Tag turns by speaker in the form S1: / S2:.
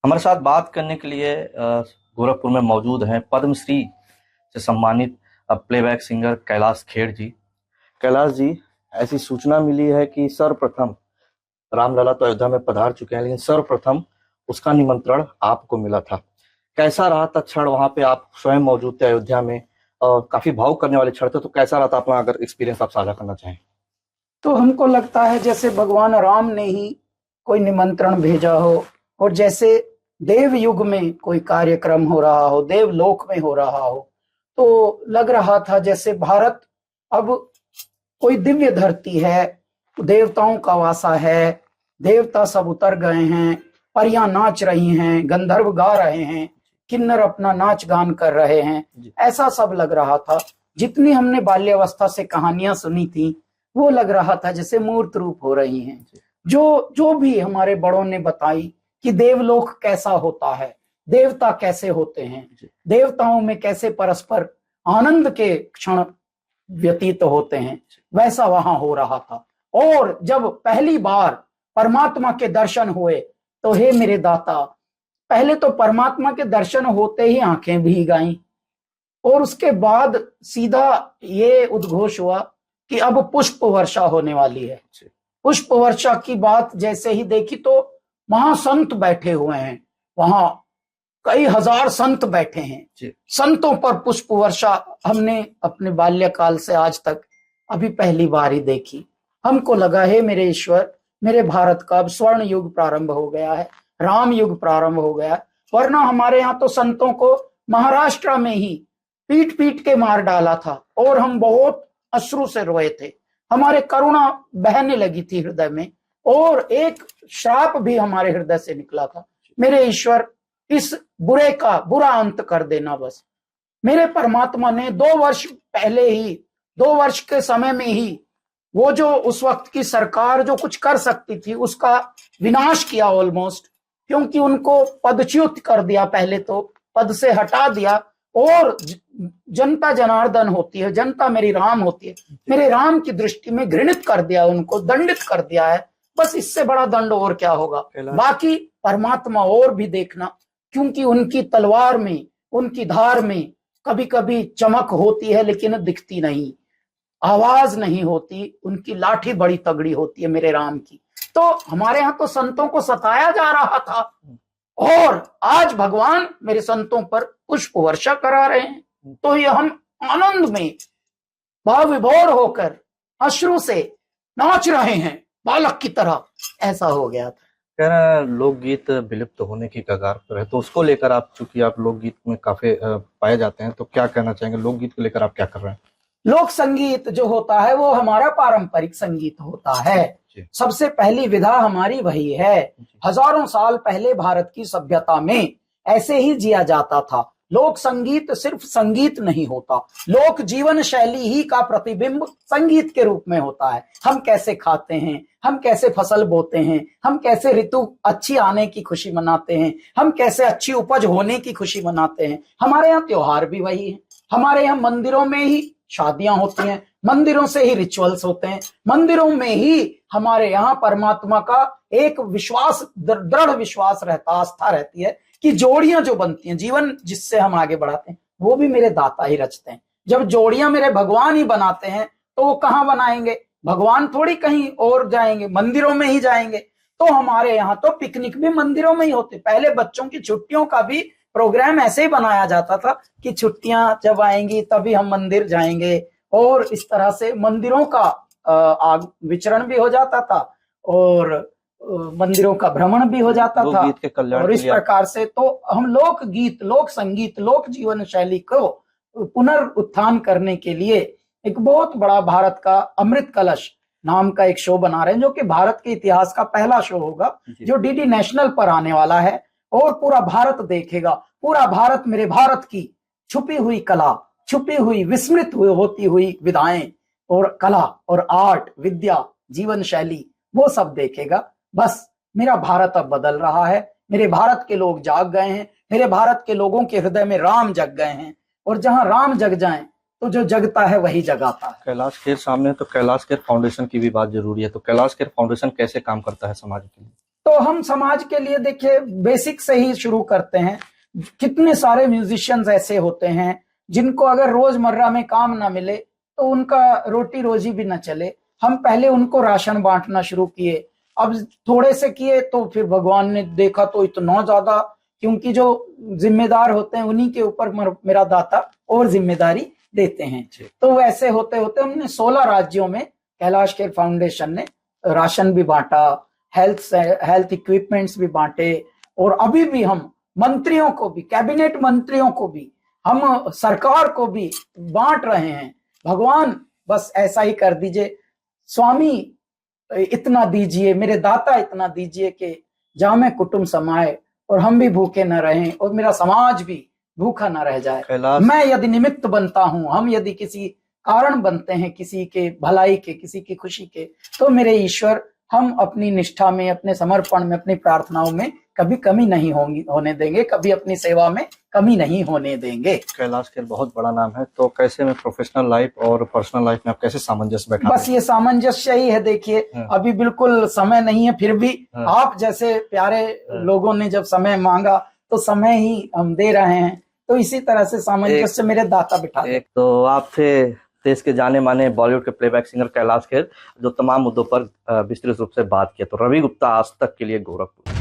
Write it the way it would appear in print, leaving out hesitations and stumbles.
S1: हमारे साथ बात करने के लिए गोरखपुर में मौजूद हैं पद्मश्री से सम्मानित प्लेबैक सिंगर कैलाश खेर जी। कैलाश जी, ऐसी सूचना मिली है कि सर्वप्रथम रामलला तो अयोध्या में पधार चुके हैं, लेकिन सर्वप्रथम उसका निमंत्रण आपको मिला था। कैसा रहा था क्षण? वहां पे आप स्वयं मौजूद थे अयोध्या में और काफी भावुक करने वाले क्षण थे, तो कैसा रहा था अपना अगर एक्सपीरियंस आप साझा करना चाहें?
S2: तो हमको लगता है जैसे भगवान राम ने ही कोई निमंत्रण भेजा हो, और जैसे देव युग में कोई कार्यक्रम हो रहा हो, देवलोक में हो रहा हो, तो लग रहा था जैसे भारत अब कोई दिव्य धरती है, देवताओं का वासा है, देवता सब उतर गए हैं, परियां नाच रही हैं, गंधर्व गा रहे हैं, किन्नर अपना नाच गान कर रहे हैं। ऐसा सब लग रहा था। जितनी हमने बाल्यावस्था से कहानियां सुनी थी, वो लग रहा था जैसे मूर्त रूप हो रही हैं। जो जो भी हमारे बड़ों ने बताई कि देवलोक कैसा होता है, देवता कैसे होते हैं, देवताओं में कैसे परस्पर आनंद के क्षण व्यतीत होते हैं, वैसा वहां हो रहा था। और जब पहली बार परमात्मा के दर्शन हुए, तो हे मेरे दाता, पहले तो परमात्मा के दर्शन होते ही आंखें भीग आईं, और उसके बाद सीधा ये उद्घोष हुआ कि अब पुष्प वर्षा होने वाली है। पुष्प वर्षा की बात जैसे ही देखी, तो महासंत बैठे हुए हैं, वहां कई हजार संत बैठे हैं। संतों पर पुष्प वर्षा हमने अपने बाल्यकाल से आज तक अभी पहली बार ही देखी। हमको लगा है मेरे ईश्वर, मेरे भारत का अब स्वर्ण युग प्रारंभ हो गया है, राम युग प्रारंभ हो गया है। वरना हमारे यहाँ तो संतों को महाराष्ट्र में ही पीट पीट के मार डाला था, और हम बहुत अश्रु से रोए थे। हमारे करुणा बहने लगी थी हृदय में, और एक श्राप भी हमारे हृदय से निकला था। मेरे ईश्वर, इस बुरे का बुरा अंत कर देना बस। मेरे परमात्मा ने 2 वर्ष पहले ही, 2 वर्ष के समय में ही, वो जो उस वक्त की सरकार जो कुछ कर सकती थी उसका विनाश किया ऑलमोस्ट, क्योंकि उनको पदच्युत कर दिया। पहले तो पद से हटा दिया, और जनता जनार्दन होती है, जनता मेरी राम होती है, मेरे राम की दृष्टि में घृणित कर दिया, उनको दंडित कर दिया है। बस इससे बड़ा दंड और क्या होगा। बाकी परमात्मा और भी देखना, क्योंकि उनकी तलवार में, उनकी धार में कभी कभी चमक होती है लेकिन दिखती नहीं, आवाज नहीं होती, उनकी लाठी बड़ी तगड़ी होती है मेरे राम की। तो हमारे यहाँ तो संतों को सताया जा रहा था, और आज भगवान मेरे संतों पर पुष्प वर्षा करा रहे हैं। तो ये हम आनंद में भाव विभोर होकर अश्रु से नाच रहे हैं बालक की तरह, ऐसा हो गया था।
S1: कह रहा है लोकगीत विलुप्त होने की कगार पर है, तो उसको लेकर आप, चूंकि आप लोकगीत में काफी पाए जाते हैं, तो क्या कहना चाहेंगे? लोकगीत को लेकर आप क्या कर रहे हैं?
S2: लोक संगीत जो होता है वो हमारा पारंपरिक संगीत होता है। सबसे पहली विधा हमारी वही है। हजारों साल पहले भारत की सभ्यता में ऐसे ही जिया जाता था। लोक संगीत सिर्फ संगीत नहीं होता, लोक जीवन शैली ही का प्रतिबिंब संगीत के रूप में होता है। हम कैसे खाते हैं, हम कैसे फसल बोते हैं, हम कैसे ऋतु अच्छी आने की खुशी मनाते हैं, हम कैसे अच्छी उपज होने की खुशी मनाते हैं। हमारे यहाँ त्योहार भी वही है। हमारे यहाँ मंदिरों में ही शादियां होती हैं, मंदिरों से ही रिचुअल्स होते हैं, मंदिरों में ही हमारे यहाँ परमात्मा का एक विश्वास, दृढ़ विश्वास रहता, आस्था रहती है कि जोड़ियां जो बनती हैं, जीवन जिससे हम आगे बढ़ाते हैं, वो भी मेरे दाता ही रचते हैं। जब जोड़ियां मेरे भगवान ही बनाते हैं, तो वो कहाँ बनाएंगे? भगवान थोड़ी कहीं और जाएंगे, मंदिरों में ही जाएंगे। तो हमारे यहाँ तो पिकनिक भी मंदिरों में ही होते। पहले बच्चों की छुट्टियों का भी प्रोग्राम ऐसे ही बनाया जाता था कि छुट्टियां जब आएंगी तभी हम मंदिर जाएंगे, और इस तरह से मंदिरों का विचरण भी हो जाता था, और मंदिरों का भ्रमण भी हो जाता था। और इस प्रकार से तो हम लोक गीत, लोक संगीत, लोक जीवन शैली को पुनरुत्थान करने के लिए एक बहुत बड़ा भारत का अमृत कलश नाम का एक शो बना रहे हैं, जो कि भारत के इतिहास का पहला शो होगा, जो डीडी नेशनल पर आने वाला है, और पूरा भारत देखेगा। पूरा भारत मेरे भारत की छुपी हुई कला, छुपी हुई विस्मृत होती हुई विधाएं और कला और आर्ट, विद्या, जीवन शैली, वो सब देखेगा। बस मेरा भारत अब बदल रहा है, मेरे भारत के लोग जाग गए हैं, मेरे भारत के लोगों के हृदय में राम जग गए हैं, और जहां राम जग जाएं तो जो जगता है वही जगाता है।
S1: कैलाश खेर सामने, तो कैलाश खेर फाउंडेशन की भी बात जरूरी है। तो कैलाश खेर फाउंडेशन कैसे काम करता है समाज के लिए?
S2: तो हम समाज के लिए देखिए बेसिक से ही शुरू करते हैं। कितने सारे म्यूजिशियंस ऐसे होते हैं जिनको अगर रोजमर्रा में काम ना मिले तो उनका रोटी रोजी भी ना चले। हम पहले उनको राशन बांटना शुरू किए, अब थोड़े से किए तो फिर भगवान ने देखा तो इतना ज्यादा, क्योंकि जो जिम्मेदार होते हैं उन्हीं के ऊपर मेरा दाता और जिम्मेदारी देते हैं। तो वैसे होते होते हमने 16 राज्यों में कैलाश खेर फाउंडेशन ने राशन भी बांटा, हेल्थ इक्विपमेंट्स भी बांटे, और अभी भी हम मंत्रियों को भी, कैबिनेट मंत्रियों को भी, हम सरकार को भी बांट रहे हैं। भगवान बस ऐसा ही कर दीजिए, स्वामी इतना दीजिए, मेरे दाता इतना दीजिए कि जामे कुटुंब समाए और हम भी भूखे न रहें और मेरा समाज भी भूखा न रह जाए। मैं यदि निमित्त बनता हूं, हम यदि किसी कारण बनते हैं किसी के भलाई के, किसी की खुशी के, तो मेरे ईश्वर हम अपनी निष्ठा में, अपने समर्पण में, अपनी प्रार्थनाओं में कभी कमी नहीं होने देंगे, कभी अपनी सेवा में कमी नहीं होने देंगे।
S1: कैलाश खेर बहुत बड़ा नाम है, तो कैसे में प्रोफेशनल लाइफ और पर्सनल लाइफ में आप कैसे सामंजस्य बैठा?
S2: बस ये सामंजस्य ही है। देखिए अभी बिल्कुल समय नहीं है, फिर भी आप जैसे प्यारे लोगों ने जब समय मांगा तो समय ही हम दे रहे हैं, तो इसी तरह से सामंजस्य मेरे दाता बिठा।
S1: एक तो आप थे देश के जाने माने बॉलीवुड के प्लेबैक सिंगर कैलाश खेर, जो तमाम मुद्दों पर विस्तृत रूप से बात किया। तो रवि गुप्ता, आज तक के लिए, गोरखपुर।